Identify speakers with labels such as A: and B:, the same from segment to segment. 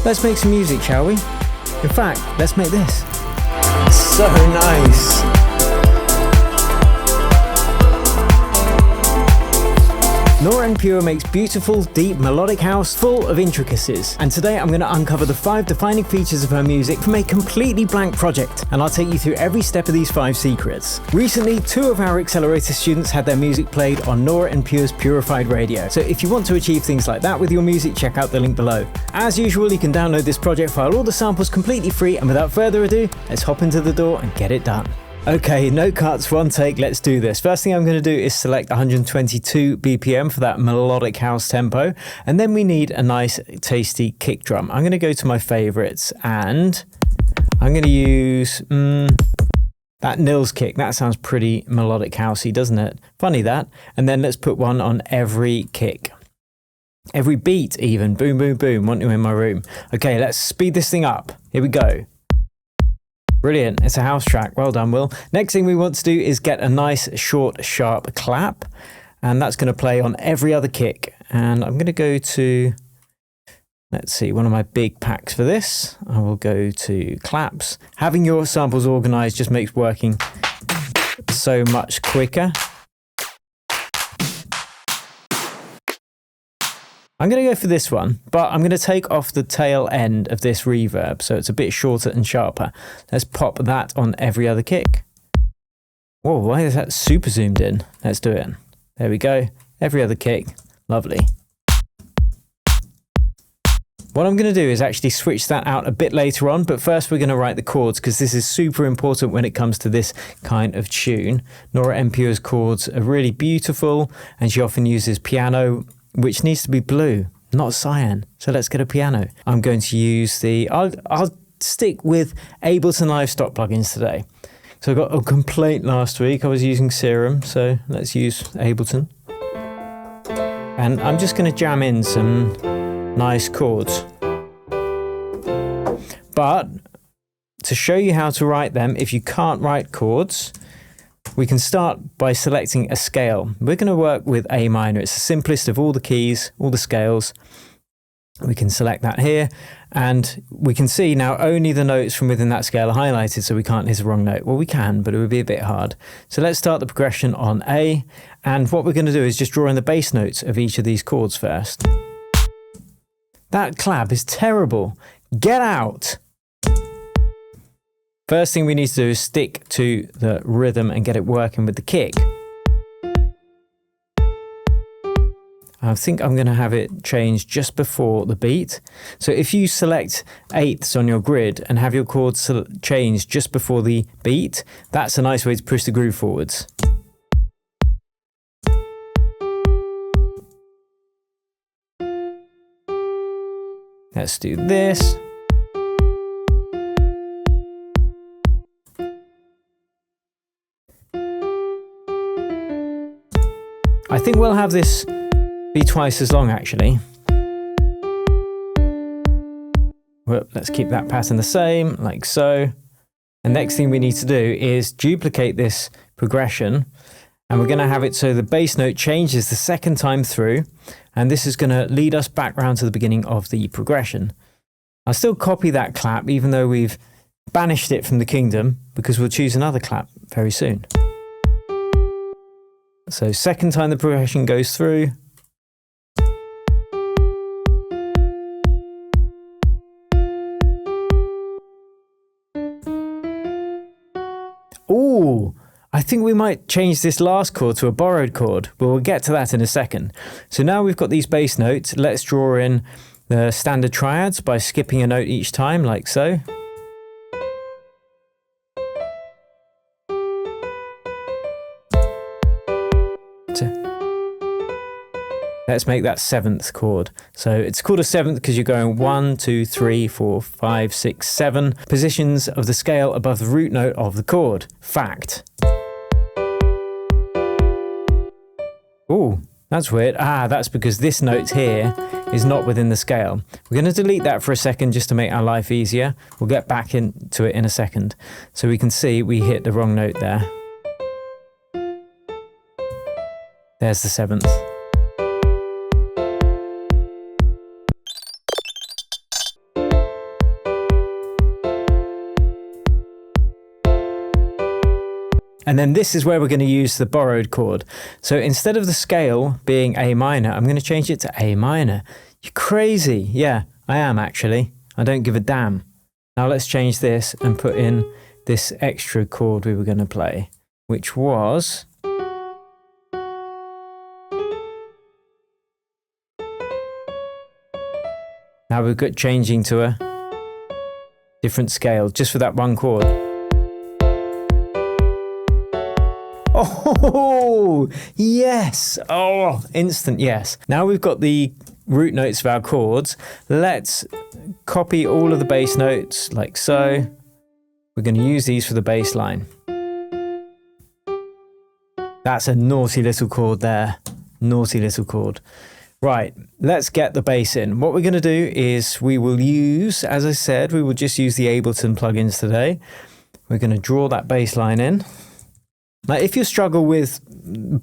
A: Let's make some music, shall we? In fact, let's make this. So nice. Nora and Pure makes beautiful, deep, melodic house full of intricacies. And today I'm going to uncover the 5 defining features of her music from a completely blank project. And I'll take you through every step of these 5 secrets. Recently, 2 of our Accelerator students had their music played on Nora and Pure's Purified Radio. So if you want to achieve things like that with your music, check out the link below. As usual, you can download this project file, all the samples completely free. And without further ado, let's hop into the door and get it done. Okay, no cuts, one take, let's do this. First thing I'm going to do is select 122 BPM for that melodic house tempo, and then we need a nice tasty kick drum. I'm going to go to my favorites and I'm going to use that Nils kick. That sounds pretty melodic housey, doesn't it? Funny that. And then let's put one on every kick. Every beat even. Boom, boom, boom. Want you in my room. Okay, let's speed this thing up. Here we go. Brilliant, it's a house track. Well done, Will. Next thing we want to do is get a nice, short, sharp clap. And that's going to play on every other kick. And I'm going to go to, let's see, one of my big packs for this. I will go to claps. Having your samples organized just makes working so much quicker. I'm going to go for this one, but I'm going to take off the tail end of this reverb, so it's a bit shorter and sharper. Let's pop that on every other kick. Whoa, why is that super zoomed in? Let's do it. There we go. Every other kick. Lovely. What I'm going to do is actually switch that out a bit later on, but first we're going to write the chords because this is super important when it comes to this kind of tune. Nora En Pure's chords are really beautiful, and she often uses piano, which needs to be blue, not cyan. So let's get a piano. I'm going to use the, I'll stick with Ableton Livestock plugins today. So I got a complaint last week. I was using Serum, so let's use Ableton. And I'm just going to jam in some nice chords. But to show you how to write them, if you can't write chords, we can start by selecting a scale. We're going to work with A minor. It's the simplest of all the keys, all the scales. We can select that here, and we can see now only the notes from within that scale are highlighted, so we can't hit the wrong note. Well, we can, but it would be a bit hard. So let's start the progression on A, and what we're going to do is just draw in the bass notes of each of these chords first. That clap is terrible. Get out! First thing we need to do is stick to the rhythm and get it working with the kick. I think I'm going to have it change just before the beat. So if you select eighths on your grid and have your chords change just before the beat, that's a nice way to push the groove forwards. Let's do this. I think we'll have this be twice as long actually. Well, let's keep that pattern the same, like so. The next thing we need to do is duplicate this progression, and we're going to have it so the bass note changes the second time through, and this is going to lead us back round to the beginning of the progression. I'll still copy that clap even though we've banished it from the kingdom, because we'll choose another clap very soon. So second time the progression goes through. Ooh, I think we might change this last chord to a borrowed chord, but we'll get to that in a second. So now we've got these bass notes, let's draw in the standard triads by skipping a note each time, like so. Let's make that seventh chord. So it's called a seventh because you're going 1, 2, 3, 4, 5, 6, 7 positions of the scale above the root note of the chord. Fact. Ooh, that's weird. Ah, that's because this note here is not within the scale. We're going to delete that for a second just to make our life easier. We'll get back into it in a second. So we can see we hit the wrong note there. There's the seventh. And then this is where we're going to use the borrowed chord. So instead of the scale being A minor, I'm going to change it to A minor. You're crazy. Yeah, I am actually. I don't give a damn. Now let's change this and put in this extra chord we were going to play, which was... Now we've got changing to a different scale just for that one chord. Oh, yes. Oh, instant yes. Now we've got the root notes of our chords. Let's copy all of the bass notes like so. We're going to use these for the bass line. That's a naughty little chord there. Naughty little chord. Right, let's get the bass in. What we're going to do is we will use, as I said, we will just use the Ableton plugins today. We're going to draw that bass line in. Now, if you struggle with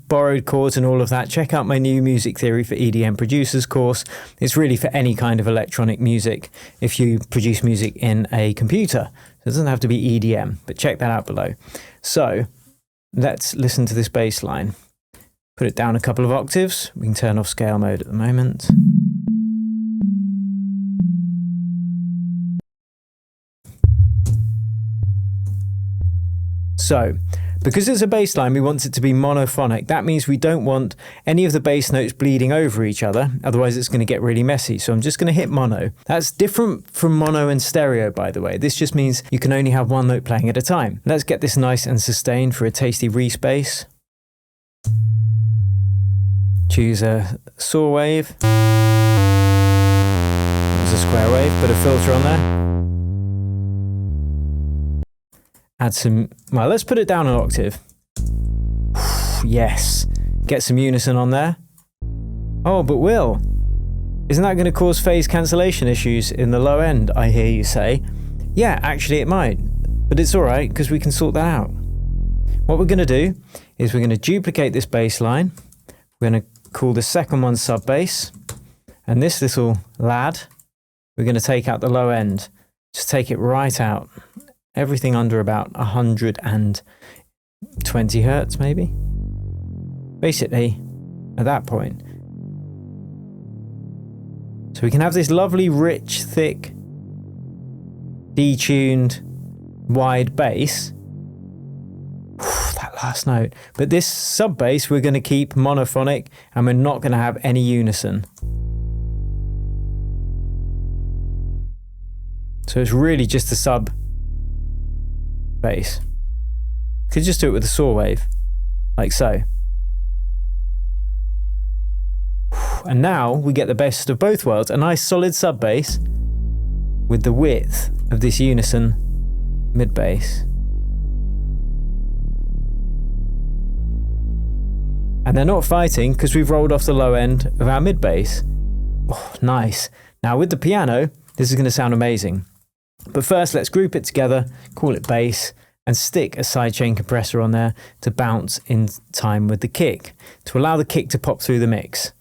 A: borrowed chords and all of that, check out my new Music Theory for EDM Producers course. It's really for any kind of electronic music if you produce music in a computer. It doesn't have to be EDM, but check that out below. So let's listen to this bass line. Put it down a couple of octaves. We can turn off scale mode at the moment. So, because it's a bass line, we want it to be monophonic. That means we don't want any of the bass notes bleeding over each other. Otherwise, it's going to get really messy. So I'm just going to hit mono. That's different from mono and stereo, by the way. This just means you can only have one note playing at a time. Let's get this nice and sustained for a tasty Reese bass. Choose a saw wave. There's a square wave, put a filter on there. Add some, well, let's put it down an octave. Yes. Get some unison on there. Oh, but Will, isn't that going to cause phase cancellation issues in the low end, I hear you say? Yeah, actually it might, but it's all right because we can sort that out. What we're going to do is we're going to duplicate this bass line. We're going to call the second one sub bass. And this little lad, we're going to take out the low end. Just take it right out. Everything under about 120 hertz, maybe. Basically, at that point. So we can have this lovely, rich, thick, detuned, wide bass. That last note. But this sub bass, we're going to keep monophonic, and we're not going to have any unison. So it's really just a sub bass. Could just do it with a saw wave, like so. And now we get the best of both worlds, a nice solid sub bass with the width of this unison mid bass. And they're not fighting because we've rolled off the low end of our mid bass. Oh, nice. Now with the piano, this is going to sound amazing. But first, let's group it together, call it bass, and stick a sidechain compressor on there to bounce in time with the kick, to allow the kick to pop through the mix.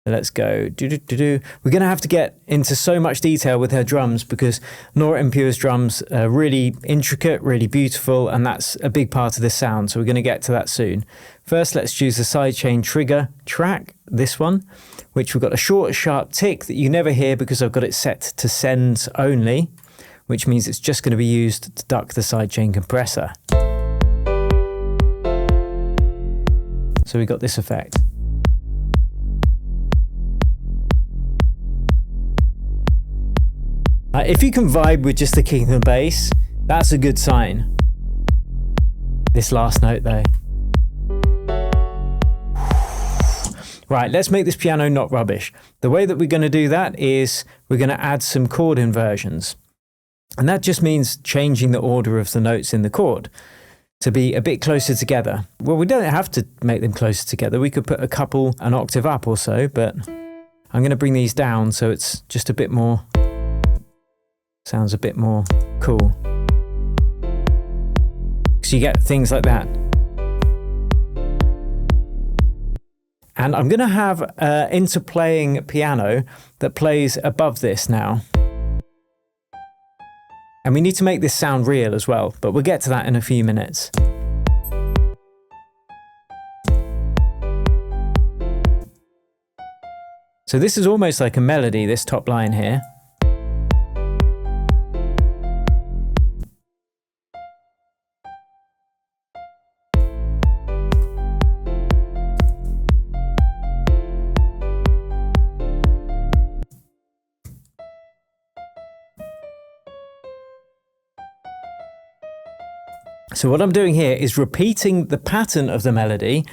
A: So let's go do-do-do-do. We're going to have to get into so much detail with her drums because Nora and Pure's drums are really intricate, really beautiful, and that's a big part of the sound. So we're going to get to that soon. First, let's choose the sidechain trigger track, this one, which we've got a short, sharp tick that you never hear because I've got it set to sends only, which means it's just going to be used to duck the sidechain compressor. So we got this effect. If you can vibe with just the kick and the bass, that's a good sign. This last note though. Right, let's make this piano not rubbish. The way that we're going to do that is we're going to add some chord inversions. And that just means changing the order of the notes in the chord to be a bit closer together. Well, we don't have to make them closer together. We could put a couple an octave up or so, but I'm going to bring these down so it's just a bit more, sounds a bit more cool. So you get things like that. And I'm going to have an interplaying piano that plays above this now. And we need to make this sound real as well, but we'll get to that in a few minutes. So this is almost like a melody, this top line here. So what I'm doing here is repeating the pattern of the melody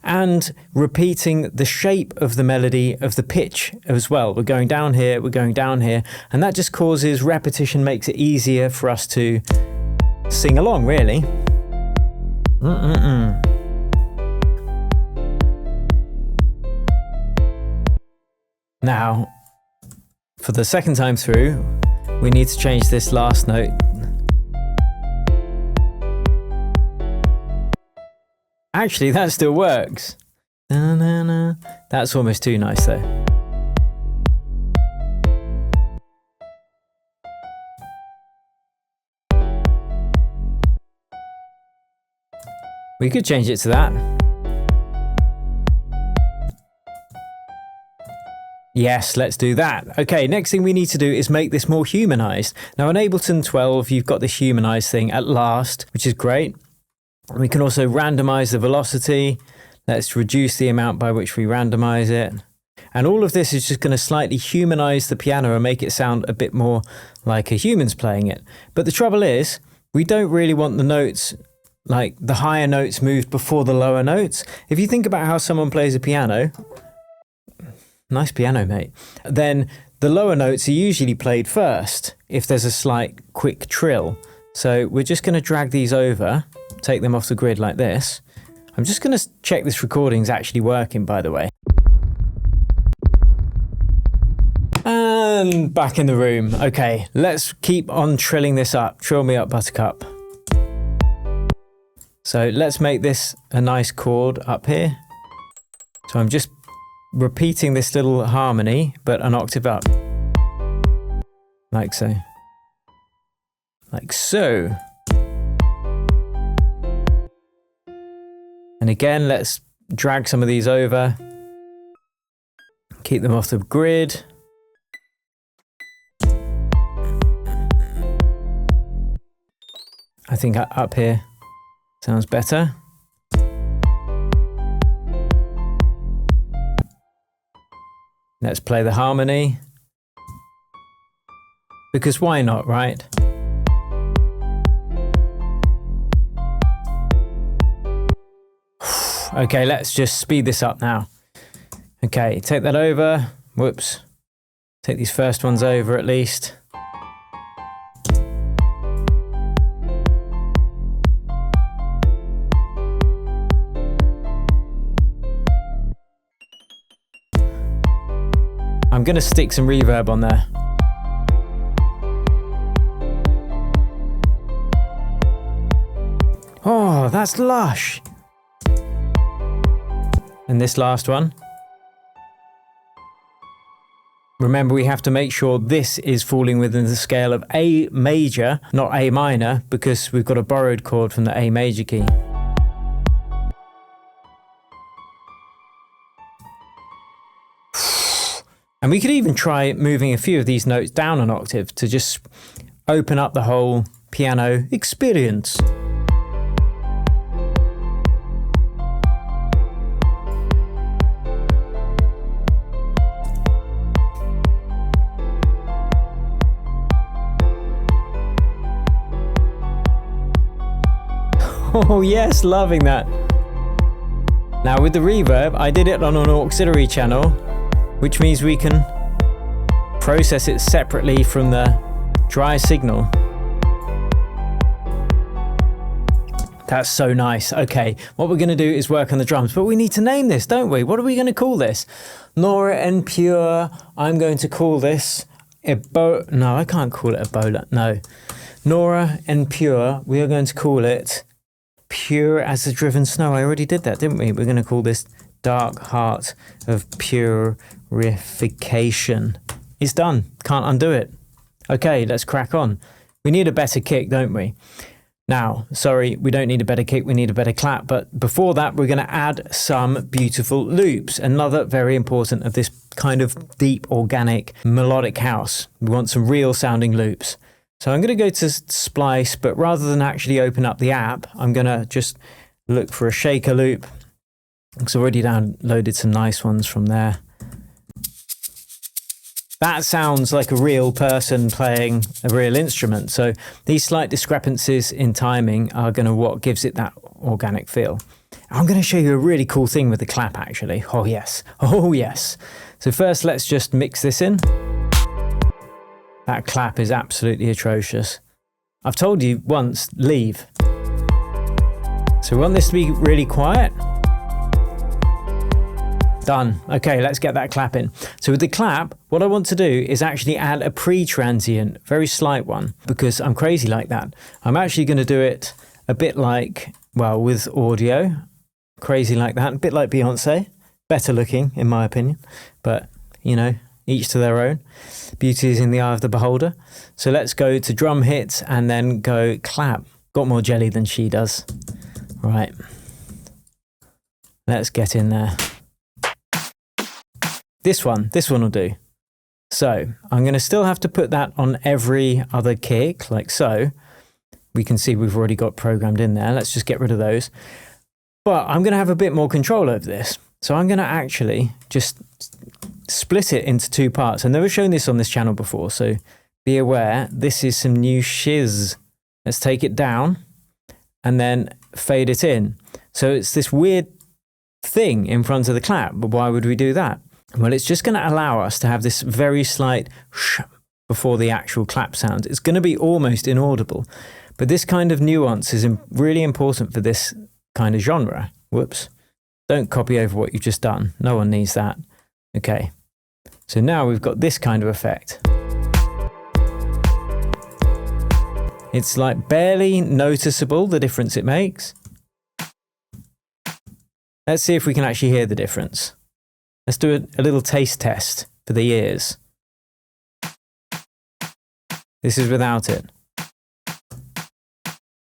A: and repeating the shape of the melody of the pitch as well. We're going down here, we're going down here, and that just causes repetition, makes it easier for us to sing along, really. Now, for the second time through, we need to change this last note. Actually, that still works. Na, na, na. That's almost too nice though. We could change it to that. Yes, let's do that. Okay, next thing we need to do is make this more humanized. Now in Ableton 12, you've got this humanized thing at last, which is great. We can also randomize the velocity. Let's reduce the amount by which we randomize it. And all of this is just going to slightly humanize the piano and make it sound a bit more like a human's playing it. But the trouble is, we don't really want the notes, like the higher notes, moved before the lower notes. If you think about how someone plays a piano, nice piano, mate, then the lower notes are usually played first if there's a slight quick trill. So we're just going to drag these over, take them off the grid like this. I'm just going to check this recording's actually working, by the way. And back in the room. Okay, let's keep on trilling this up. Trill me up, buttercup. So let's make this a nice chord up here. So I'm just repeating this little harmony, but an octave up. Like so. Like so. And again, let's drag some of these over. Keep them off the grid. I think up here sounds better. Let's play the harmony. Because why not, right? Okay, let's just speed this up now. Okay, take that over. Whoops. Take these first ones over at least. I'm going to stick some reverb on there. Oh, that's lush. And this last one. Remember, we have to make sure this is falling within the scale of A major, not A minor, because we've got a borrowed chord from the A major key. And we could even try moving a few of these notes down an octave to just open up the whole piano experience. Oh yes, loving that. Now with the reverb, I did it on an auxiliary channel, which means we can process it separately from the dry signal. That's so nice. Okay, what we're going to do is work on the drums, but we need to name this, don't we? What are we going to call this? Nora and Pure. I'm going to call this No, I can't call it Ebola. No. Nora and Pure. We are going to call it Pure as the Driven Snow. I already did that, didn't we? We're going to call this Dark Heart of Purification. It's done. Can't undo it. Okay, let's crack on. We need a better kick, don't we? Now, sorry, we don't need a better kick, we need a better clap. But before that, we're going to add some beautiful loops. Another very important of this kind of deep, organic, melodic house. We want some real sounding loops. So I'm going to go to Splice, but rather than actually open up the app, I'm going to just look for a shaker loop. I've already downloaded some nice ones from there. That sounds like a real person playing a real instrument. So these slight discrepancies in timing are going to what gives it that organic feel. I'm going to show you a really cool thing with the clap, actually. Oh, yes. Oh, yes. So first, let's just mix this in. That clap is absolutely atrocious. I've told you once, leave. So we want this to be really quiet. Done. Okay, let's get that clap in. So with the clap, what I want to do is actually add a pre-transient, very slight one, because I'm crazy like that. I'm actually going to do it a bit like, well, with audio, crazy like that, a bit like Beyonce, better looking in my opinion, but you know, each to their own. Beauty is in the eye of the beholder. So let's go to drum hits and then go clap. Got more jelly than she does. Right. Let's get in there. This one will do. So I'm going to still have to put that on every other kick, like so. We can see we've already got programmed in there. Let's just get rid of those. But I'm going to have a bit more control over this. So I'm going to actually just split it into two parts. I've never shown this on this channel before, so be aware, this is some new shiz. Let's take it down and then fade it in. So it's this weird thing in front of the clap, but why would we do that? Well, it's just going to allow us to have this very slight sh before the actual clap sound. It's going to be almost inaudible, but this kind of nuance is really important for this kind of genre. Whoops. Don't copy over what you've just done. No one needs that. Okay. So now we've got this kind of effect. It's like barely noticeable, the difference it makes. Let's see if we can actually hear the difference. Let's do a little taste test for the ears. This is without it.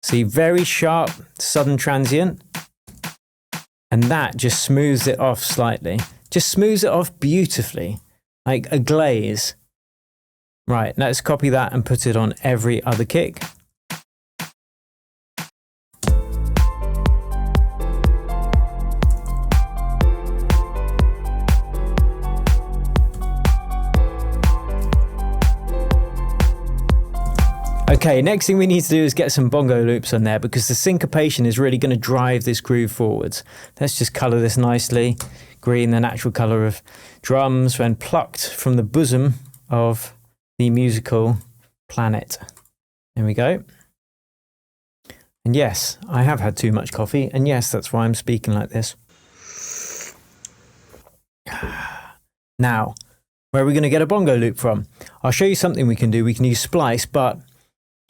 A: See, very sharp, sudden transient. And that just smooths it off slightly. Just smooths it off beautifully, like a glaze. Right, let's copy that and put it on every other kick. Okay, next thing we need to do is get some bongo loops on there because the syncopation is really going to drive this groove forwards. Let's just colour this nicely. Green, the natural colour of drums when plucked from the bosom of the musical planet. There we go. And yes, I have had too much coffee, and yes, that's why I'm speaking like this. Now, where are we going to get a bongo loop from? I'll show you something we can do. We can use Splice, but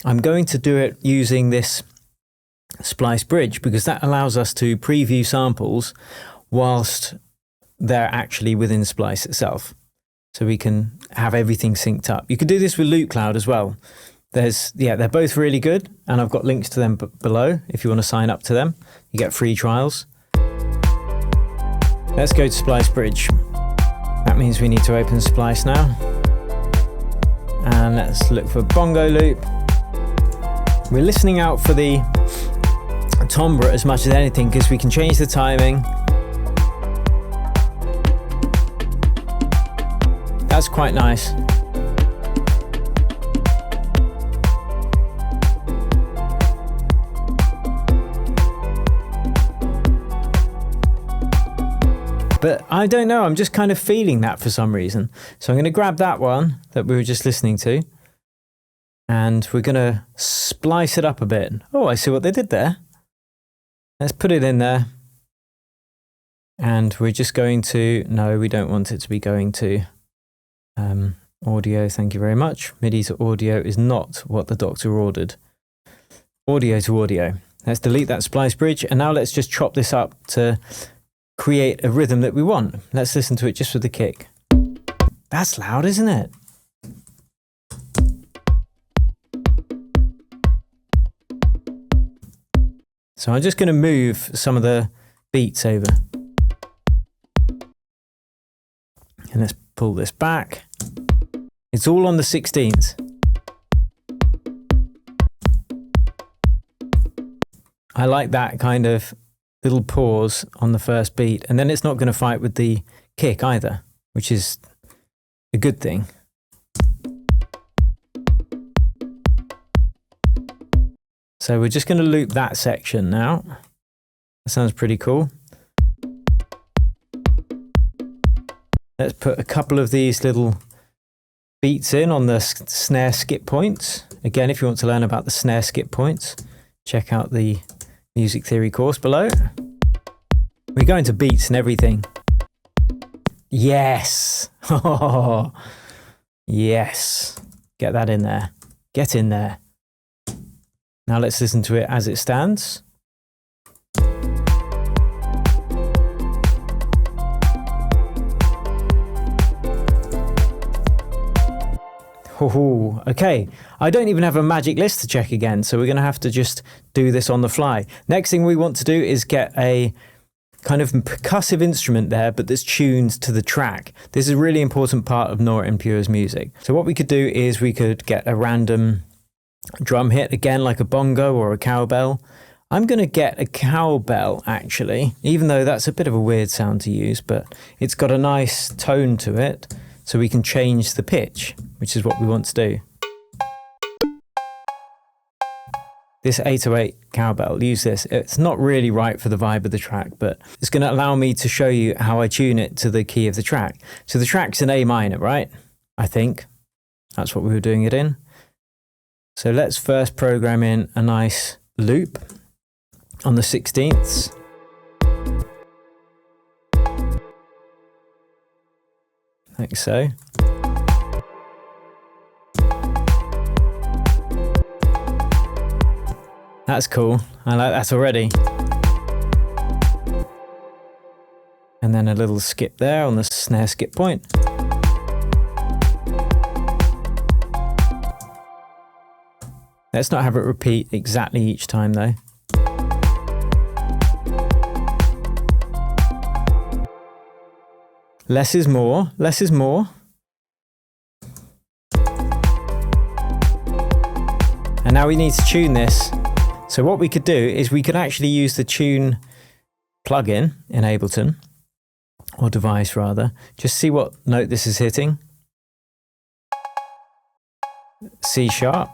A: I'm going to do it using this Splice bridge because that allows us to preview samples whilst they're actually within Splice itself. So we can have everything synced up. You could do this with Loop Cloud as well. They're both really good, and I've got links to them below if you want to sign up to them. You get free trials. Let's go to Splice Bridge. That means we need to open Splice now. And let's look for bongo loop. We're listening out for the timbre as much as anything because we can change the timing. That's quite nice. But I don't know, I'm just kind of feeling that for some reason. So I'm going to grab that one that we were just listening to. And we're going to splice it up a bit. Oh, I see what they did there. Let's put it in there. And we're just going to, no, we don't want it to be going to audio, thank you very much. MIDI to audio is not what the doctor ordered. Audio to audio. Let's delete that splice bridge. And now let's just chop this up to create a rhythm that we want. Let's listen to it just with the kick. That's loud, isn't it? So I'm just going to move some of the beats over. And let's pull this back. It's all on the 16th. I like that kind of little pause on the first beat, and then it's not going to fight with the kick either, which is a good thing. So we're just going to loop that section now. That sounds pretty cool. Let's put a couple of these little beats in on the snare skip points. Again, if you want to learn about the snare skip points, check out the music theory course below. We're going to beats and everything. Yes. Oh, yes. Get that in there. Get in there. Now let's listen to it as it stands. Oh, okay, I don't even have a magic list to check again, so we're going to have to just do this on the fly. Next thing we want to do is get a kind of percussive instrument there, but that's tuned to the track. This is a really important part of Nora En Pure's music. So what we could do is we could get a random drum hit, again like a bongo or a cowbell. I'm going to get a cowbell actually, even though that's a bit of a weird sound to use, but it's got a nice tone to it, so we can change the pitch, which is what we want to do. This 808 cowbell, use this. It's not really right for the vibe of the track, but it's going to allow me to show you how I tune it to the key of the track. So the track's in A minor, right? I think that's what we were doing it in. So let's first program in a nice loop on the 16ths. Like so. That's cool. I like that already. And then a little skip there on the snare skip point. Let's not have it repeat exactly each time though. Less is more, less is more. And now we need to tune this. So what we could do is we could actually use the tune plugin in Ableton, or device rather. Just see what note this is hitting. C sharp.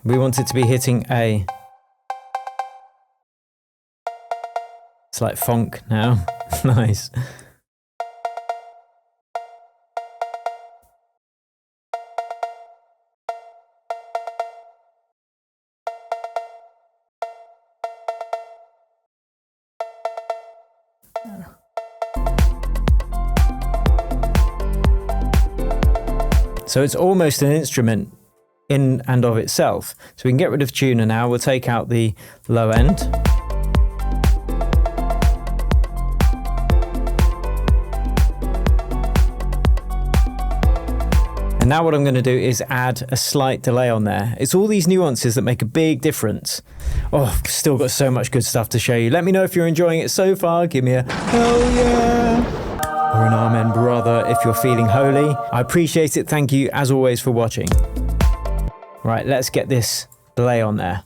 A: We want it to be hitting A. It's like funk now. Nice. So it's almost an instrument in and of itself. So we can get rid of tuner now. We'll take out the low end. And now what I'm going to do is add a slight delay on there. It's all these nuances that make a big difference. Oh, I've still got so much good stuff to show you. Let me know if you're enjoying it so far. Give me a hell yeah or an amen, brother, if you're feeling holy. I appreciate it. Thank you, as always, for watching. Right, let's get this delay on there.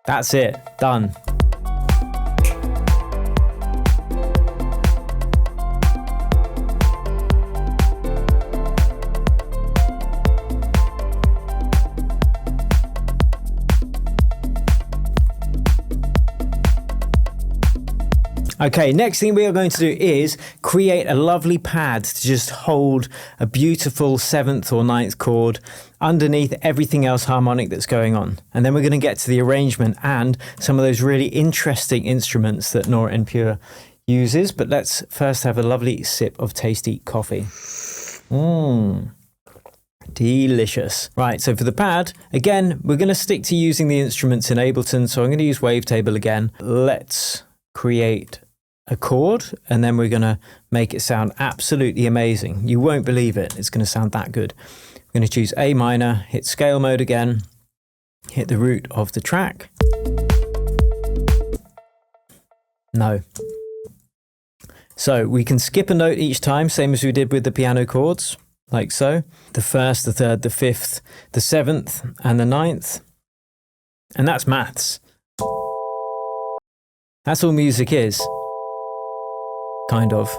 A: That's it. Done. Okay, next thing we are going to do is create a lovely pad to just hold a beautiful 7th or 9th chord underneath everything else harmonic that's going on. And then we're going to get to the arrangement and some of those really interesting instruments that Nora En Pure uses. But let's first have a lovely sip of tasty coffee. Delicious. Right, so for the pad, again, we're going to stick to using the instruments in Ableton. So I'm going to use Wavetable again. Let's create a chord, and then we're going to make it sound absolutely amazing. You won't believe it. It's going to sound that good. I'm going to choose A minor, hit scale mode again, hit the root of the track. No. So we can skip a note each time, same as we did with the piano chords, like so. The first, the third, the fifth, the seventh, and the ninth. And that's maths. That's all music is. Kind of.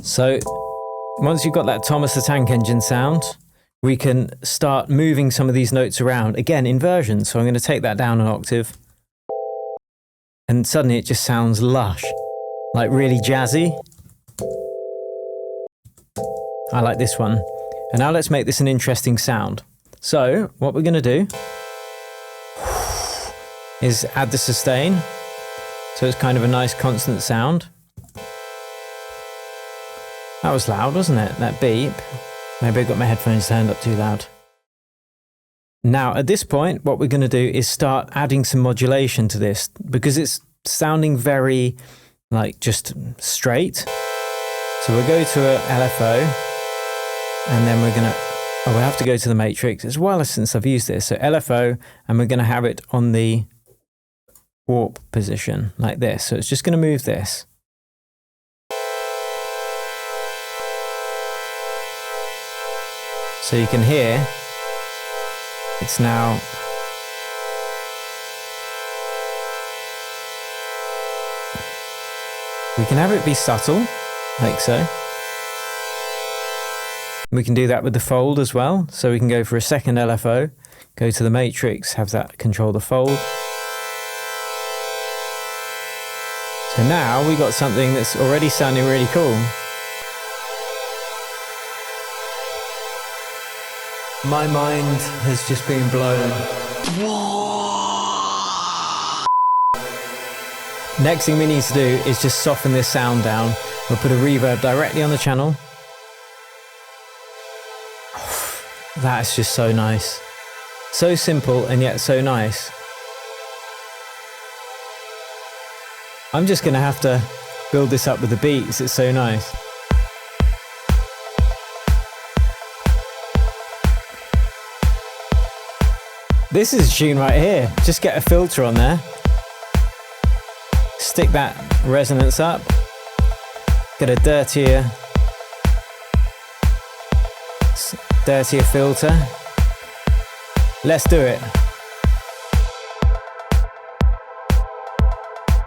A: So once you've got that Thomas the Tank Engine sound, we can start moving some of these notes around, again, inversion. So I'm going to take that down an octave. And suddenly it just sounds lush, like really jazzy. I like this one. And now let's make this an interesting sound. So what we're going to do is add the sustain. So it's kind of a nice constant sound. That was loud, wasn't it? That beep. Maybe I got my headphones turned up too loud. Now, at this point, what we're going to do is start adding some modulation to this because it's sounding very, like, just straight. So we'll go to a LFO and then we're going to, we have to go to the matrix. It's a while since I've used this. So LFO, and we're going to have it on the warp position like this. So it's just going to move this. So you can hear it's now we can have it be subtle, like so. We can do that with the fold as well. So we can go for a second LFO, go to the matrix, have that control the fold. So now we got something that's already sounding really cool. My mind has just been blown. Next thing we need to do is just soften this sound down. We'll put a reverb directly on the channel. That's just so nice. So simple and yet so nice. I'm just going to have to build this up with the beats. It's so nice. This is a tune right here. Just get a filter on there. Stick that resonance up. Get a dirtier filter. Let's do it.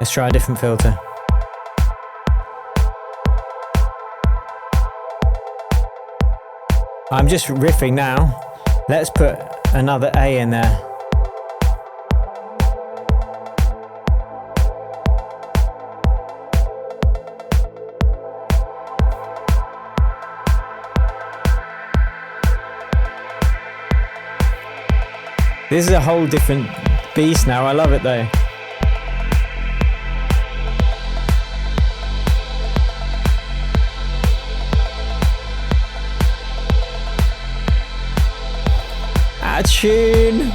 A: Let's try a different filter. I'm just riffing now. Let's put another A in there. This is a whole different beast now. I love it though. A tune.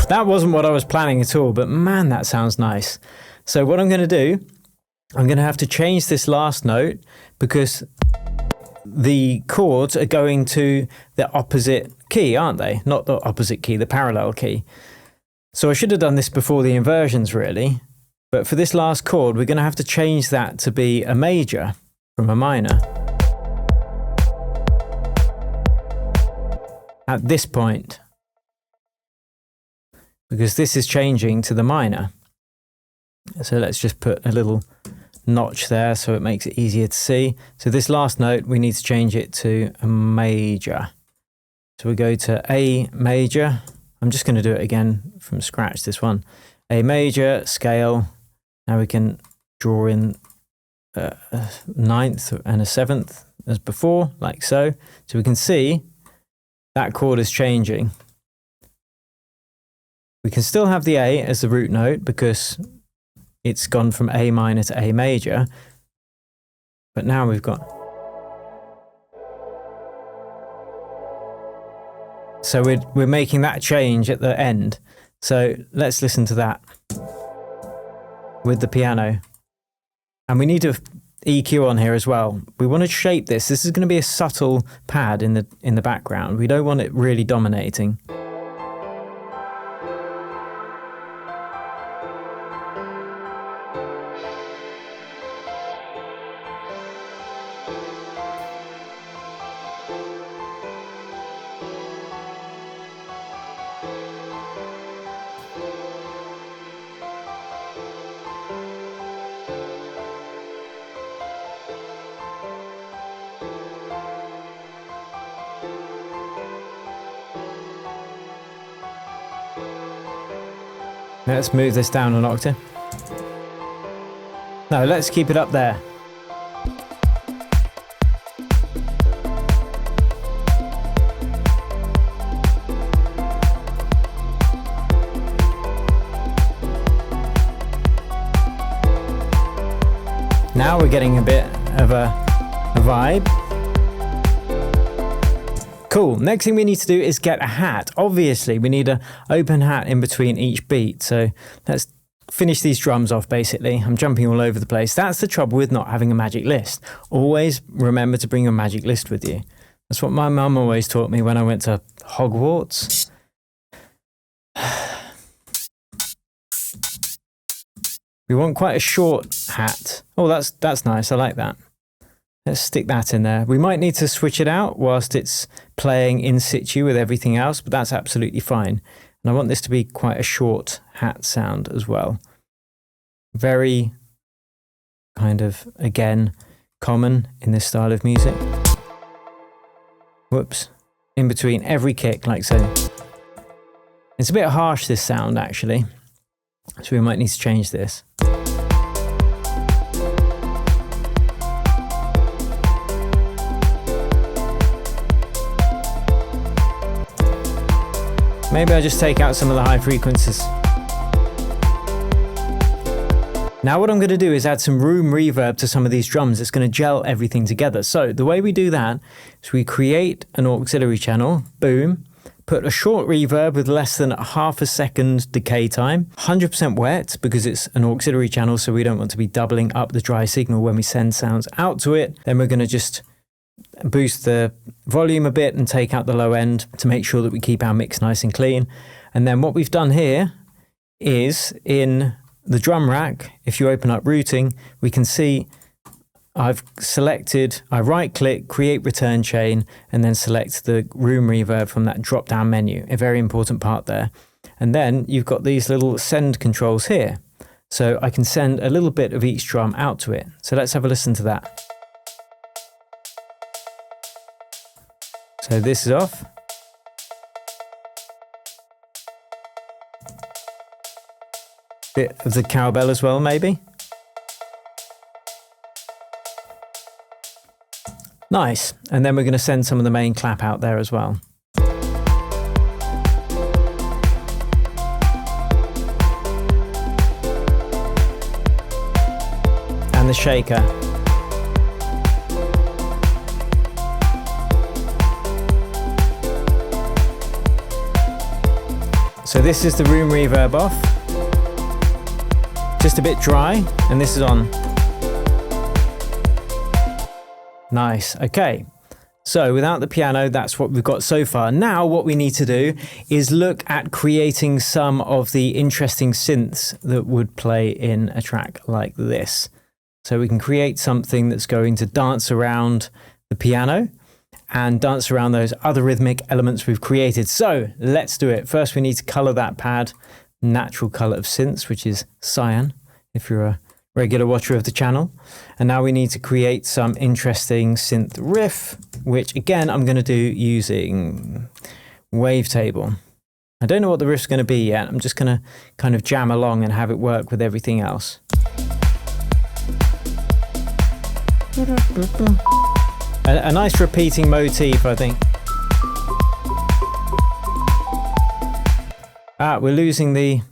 A: That wasn't what I was planning at all, but man, that sounds nice. So what I'm going to do, I'm going to have to change this last note because the chords are going to the opposite key, aren't they? Not the opposite key, the parallel key. So I should have done this before the inversions really, but for this last chord, we're going to have to change that to be a major from a minor. At this point. Because this is changing to the minor. So let's just put a little notch there so it makes it easier to see. So this last note, we need to change it to a major. So we go to A major. I'm just going to do it again from scratch, this one. A major, scale. Now we can draw in a ninth and a seventh as before, like so. So we can see that chord is changing. We can still have the A as the root note because it's gone from A minor to A major. But now we've got... So we're making that change at the end. So let's listen to that with the piano. And we need to EQ on here as well. We want to shape this. This is going to be a subtle pad in the background. We don't want it really dominating. Let's move this down an octave. No, let's keep it up there. Now we're getting a bit of a vibe. Cool. Next thing we need to do is get a hat. Obviously, we need an open hat in between each beat. So let's finish these drums off, basically. I'm jumping all over the place. That's the trouble with not having a magic list. Always remember to bring your magic list with you. That's what my mum always taught me when I went to Hogwarts. We want quite a short hat. Oh, that's nice. I like that. Let's stick that in there. We might need to switch it out whilst it's playing in situ with everything else, but that's absolutely fine. And I want this to be quite a short hat sound as well. Very kind of, again, common in this style of music. Whoops. In between every kick, like so. It's a bit harsh, this sound, actually. So we might need to change this. Maybe I'll just take out some of the high frequencies. Now what I'm going to do is add some room reverb to some of these drums. It's going to gel everything together. So the way we do that is we create an auxiliary channel, boom, put a short reverb with less than half a second decay time, 100% wet because it's an auxiliary channel, so we don't want to be doubling up the dry signal when we send sounds out to it. Then we're going to just boost the volume a bit and take out the low end to make sure that we keep our mix nice and clean. And then what we've done here is in the drum rack, if you open up routing, we can see I've selected, I right click, create return chain, and then select the room reverb from that drop down menu, a very important part there. And then you've got these little send controls here. So I can send a little bit of each drum out to it. So let's have a listen to that. So this is off. Bit of the cowbell as well, maybe. Nice. And then we're going to send some of the main clap out there as well. And the shaker. So this is the room reverb off. Just a bit dry, and this is on. Nice, okay. So without the piano, that's what we've got so far. Now what we need to do is look at creating some of the interesting synths that would play in a track like this. So we can create something that's going to dance around the piano and dance around those other rhythmic elements we've created. So let's do it. First, we need to color that pad natural color of synths, which is cyan, if you're a regular watcher of the channel. And now we need to create some interesting synth riff, which again, I'm going to do using Wavetable. I don't know what the riff's going to be yet. I'm just going to kind of jam along and have it work with everything else. A nice repeating motif, I think. We're losing the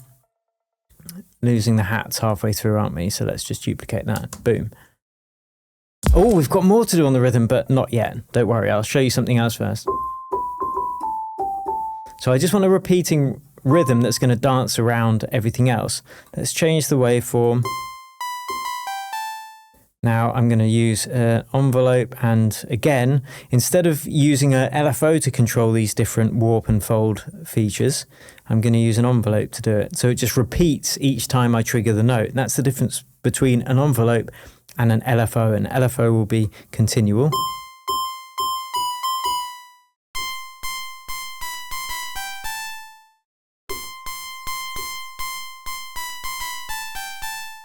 A: hats halfway through, aren't we? So let's just duplicate that. Boom. Oh, we've got more to do on the rhythm, but not yet. Don't worry, I'll show you something else first. So I just want a repeating rhythm that's going to dance around everything else. Let's change the waveform. Now I'm going to use an envelope, and again, instead of using a LFO to control these different warp and fold features, I'm going to use an envelope to do it. So it just repeats each time I trigger the note. That's the difference between an envelope and an LFO. An LFO will be continual.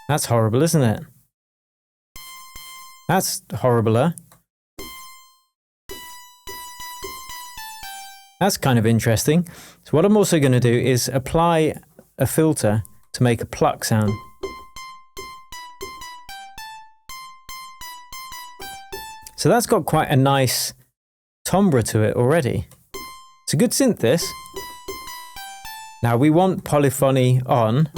A: That's horrible, isn't it? That's horribler. That's kind of interesting. So what I'm also going to do is apply a filter to make a pluck sound. So that's got quite a nice timbre to it already. It's a good synth, this. Now we want polyphony on,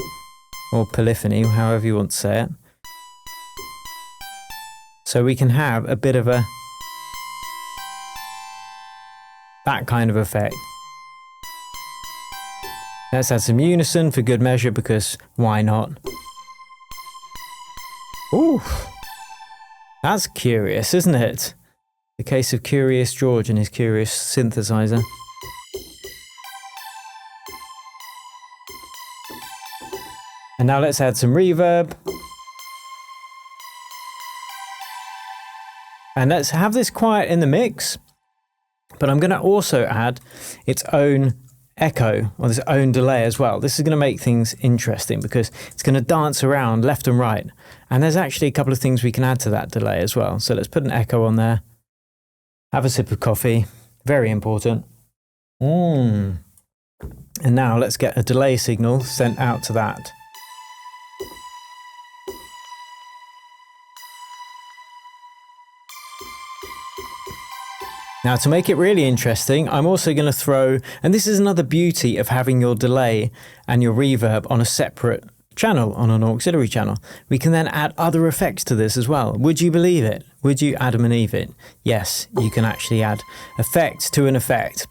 A: or polyphony, however you want to say it. So we can have a bit of that kind of effect. Let's add some unison for good measure, because why not? Ooh, that's curious, isn't it? The case of Curious George and his curious synthesizer. And now let's add some reverb. And let's have this quiet in the mix, but I'm going to also add its own echo, or its own delay as well. This is going to make things interesting because it's going to dance around left and right. And there's actually a couple of things we can add to that delay as well. So let's put an echo on there. Have a sip of coffee. Very important. And now let's get a delay signal sent out to that. Now, to make it really interesting, I'm also going to throw, and this is another beauty of having your delay and your reverb on a separate channel, on an auxiliary channel. We can then add other effects to this as well. Would you believe it? Would you Adam and Eve it? Yes, you can actually add effects to an effect.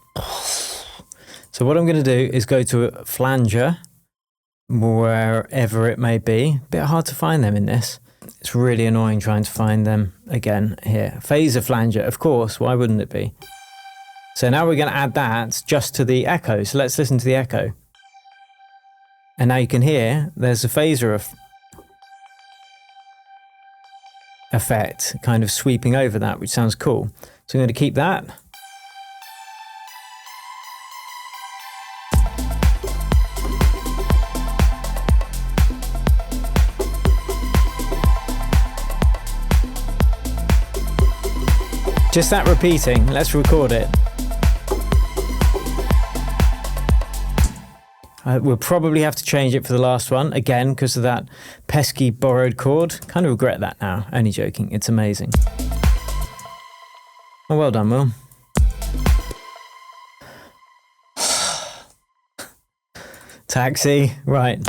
A: So what I'm going to do is go to a flanger, wherever it may be. A bit hard to find them in this. It's really annoying trying to find them again here. Phaser flanger, of course, why wouldn't it be? So now we're going to add that just to the echo. So let's listen to the echo. And now you can hear there's a phaser effect kind of sweeping over that, which sounds cool. So I'm going to keep that. Just that repeating, let's record it. We'll probably have to change it for the last one, again, because of that pesky borrowed chord. Kind of regret that now, only joking, it's amazing. Oh, well done, Will. Taxi, right.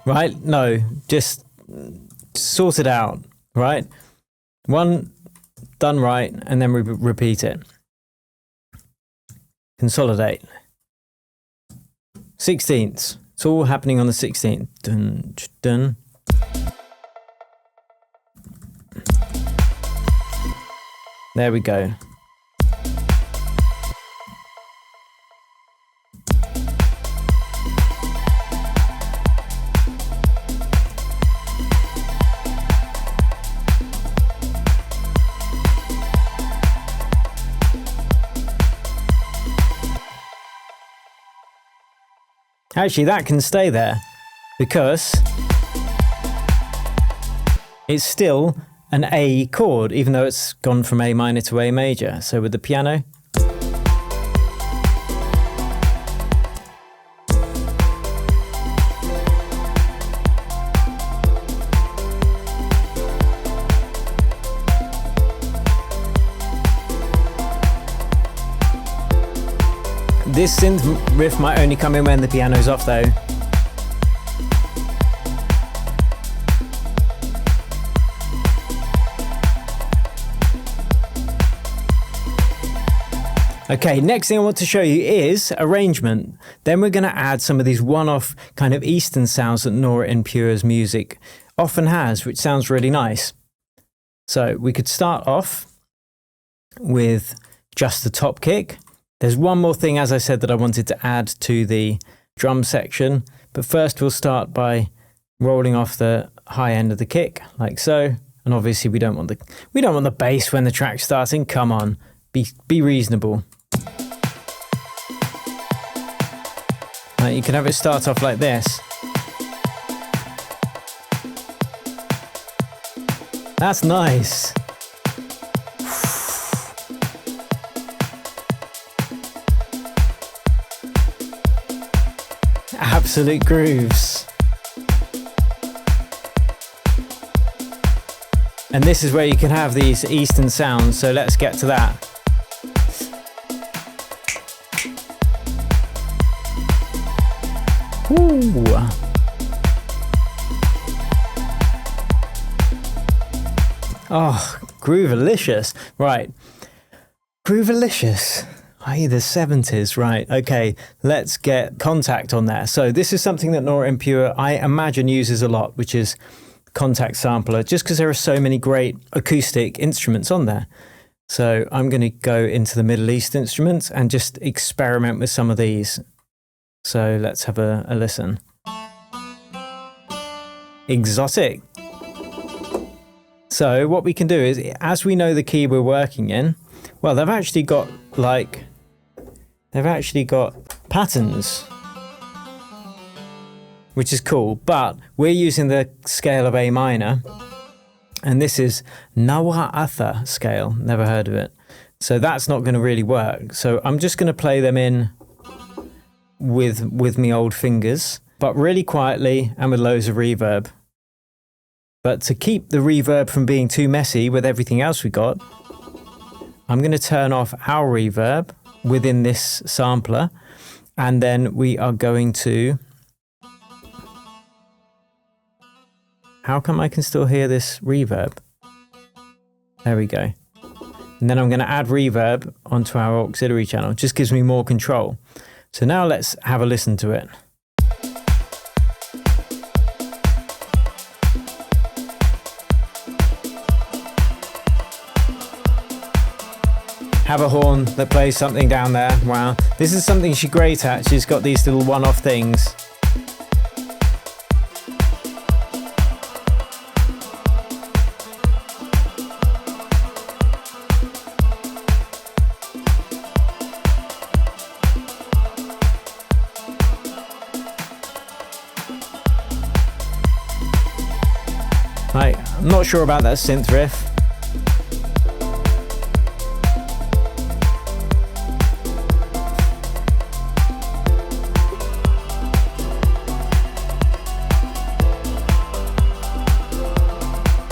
A: Right, no, just sort it out, right? One done right, and then we repeat it. Consolidate. 16ths. It's all happening on the 16th. Dun, dun. There we go. Actually, that can stay there because it's still an A chord, even though it's gone from A minor to A major. So with the piano. This synth riff might only come in when the piano's off though. Okay, next thing I want to show you is arrangement. Then we're going to add some of these one-off kind of Eastern sounds that Nora En Pure's music often has, which sounds really nice. So we could start off with just the top kick. There's one more thing, as I said, that I wanted to add to the drum section, but first we'll start by rolling off the high end of the kick like so. And obviously we don't want the bass when the track's starting. Come on, be reasonable. Right, you can have it start off like this. That's nice. Absolute grooves. And this is where you can have these Eastern sounds, so let's get to that. Ooh. Oh, groovalicious. Right. Groovalicious. i.e. the 70s, right. Okay, let's get Contact on there. So this is something that Nora En Pure, I imagine, uses a lot, which is Contact sampler, just because there are so many great acoustic instruments on there. So I'm going to go into the Middle East instruments and just experiment with some of these. So let's have a listen. Exotic. So what we can do is, as we know the key we're working in, well, they've actually got patterns, which is cool, but we're using the scale of A minor, and this is Nawa'atha scale, never heard of it. So that's not going to really work. So I'm just going to play them in with me old fingers, but really quietly and with loads of reverb. But to keep the reverb from being too messy with everything else we got, I'm going to turn off our reverb within this sampler, and then we are going to... How come I can still hear this reverb? There we go. And then I'm going to add reverb onto our auxiliary channel. It just gives me more control. So now let's have a listen to it. Have a horn that plays something down there. Wow. This is something she's great at. She's got these little one-off things. Right, I'm not sure about that synth riff.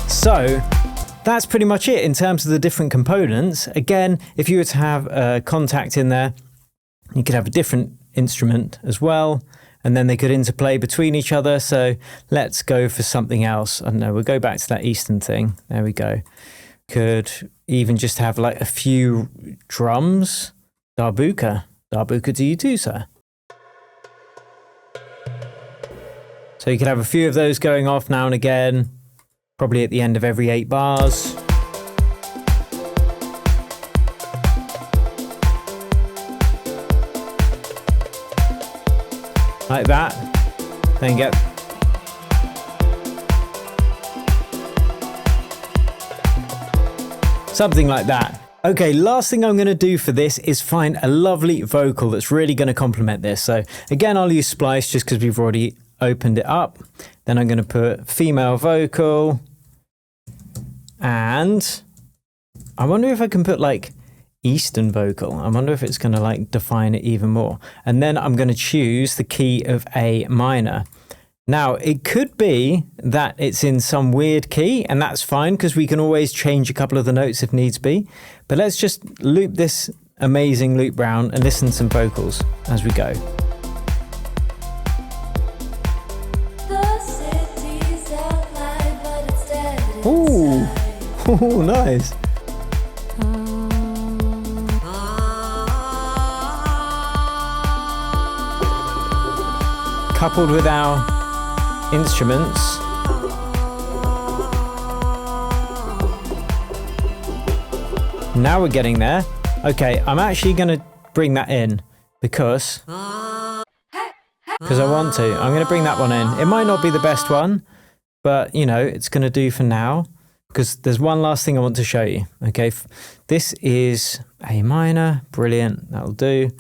A: So that's pretty much it in terms of the different components. Again, if you were to have a Contact in there, you could have a different instrument as well, and then they could interplay between each other. So let's go for something else. I don't know, we'll go back to that Eastern thing. There we go. Could even just have like a few drums. Darbuka. Darbuka to you too, sir. So you could have a few of those going off now and again, probably at the end of every 8 bars. Like that. Then get... something like that. Okay, last thing I'm going to do for this is find a lovely vocal that's really going to complement this. So again, I'll use Splice just because we've already opened it up. Then I'm going to put female vocal. And I wonder if I can put like Eastern vocal. I wonder if it's going to like define it even more. And then I'm going to choose the key of A minor. Now, it could be that it's in some weird key, and that's fine because we can always change a couple of the notes if needs be. But let's just loop this amazing loop round and listen to some vocals as we go. Ooh, ooh, nice. Coupled with our instruments. Now we're getting there. Okay, I'm actually going to bring that in because I want to. I'm going to bring that one in. It might not be the best one, but you know, it's going to do for now because there's one last thing I want to show you. Okay, this is A minor. Brilliant. That'll do.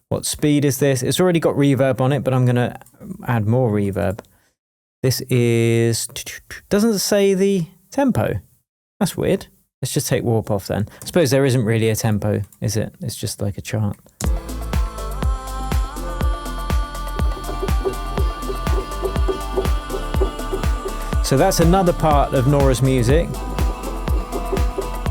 A: What speed is this? It's already got reverb on it, but I'm going to add more reverb. This is... doesn't say the tempo. That's weird. Let's just take warp off then. I suppose there isn't really a tempo, is it? It's just like a chart. So that's another part of Nora's music.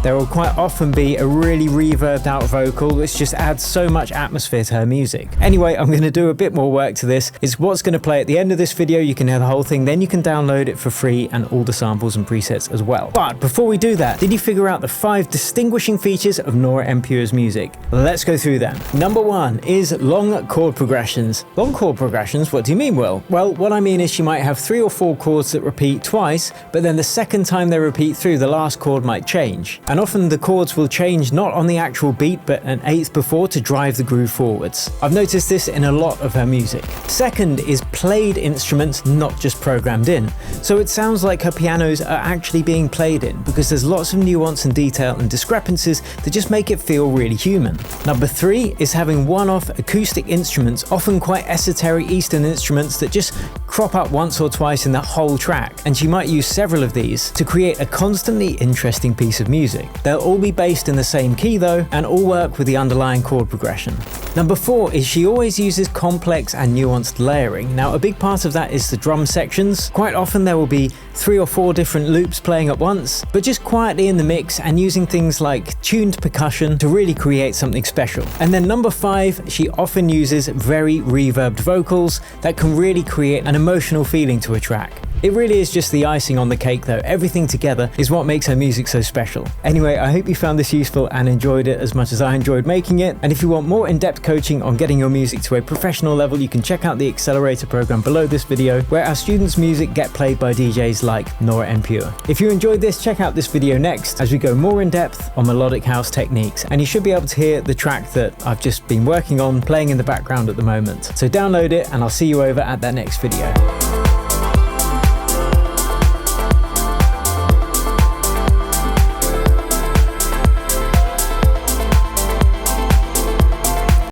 A: There will quite often be a really reverbed out vocal which just adds so much atmosphere to her music. Anyway, I'm going to do a bit more work to this. It's what's going to play at the end of this video. You can hear the whole thing, then you can download it for free and all the samples and presets as well. But before we do that, did you figure out the 5 distinguishing features of Nora En Pure's music? Let's go through them. Number 1 is long chord progressions. Long chord progressions? What do you mean, Will? Well, what I mean is she might have 3 or 4 chords that repeat twice, but then the second time they repeat through, the last chord might change. And often the chords will change not on the actual beat but an eighth before to drive the groove forwards. I've noticed this in a lot of her music. Second is played instruments, not just programmed in. So it sounds like her pianos are actually being played in because there's lots of nuance and detail and discrepancies that just make it feel really human. Number 3 is having one-off acoustic instruments, often quite esoteric Eastern instruments that just crop up once or twice in the whole track, and she might use several of these to create a constantly interesting piece of music. They'll all be based in the same key though, and all work with the underlying chord progression. Number 4 is she always uses complex and nuanced layering. Now a big part of that is the drum sections. Quite often there will be 3 or 4 different loops playing at once, but just quietly in the mix and using things like tuned percussion to really create something special. And then number 5, she often uses very reverbed vocals that can really create an emotional feeling to a track. It really is just the icing on the cake though. Everything together is what makes her music so special. Anyway, I hope you found this useful and enjoyed it as much as I enjoyed making it. And if you want more in-depth coaching on getting your music to a professional level, you can check out the Accelerator program below this video, where our students' music get played by DJs like Nora En Pure. If you enjoyed this, check out this video next as we go more in depth on melodic house techniques. And you should be able to hear the track that I've just been working on playing in the background at the moment. So download it and I'll see you over at that next video.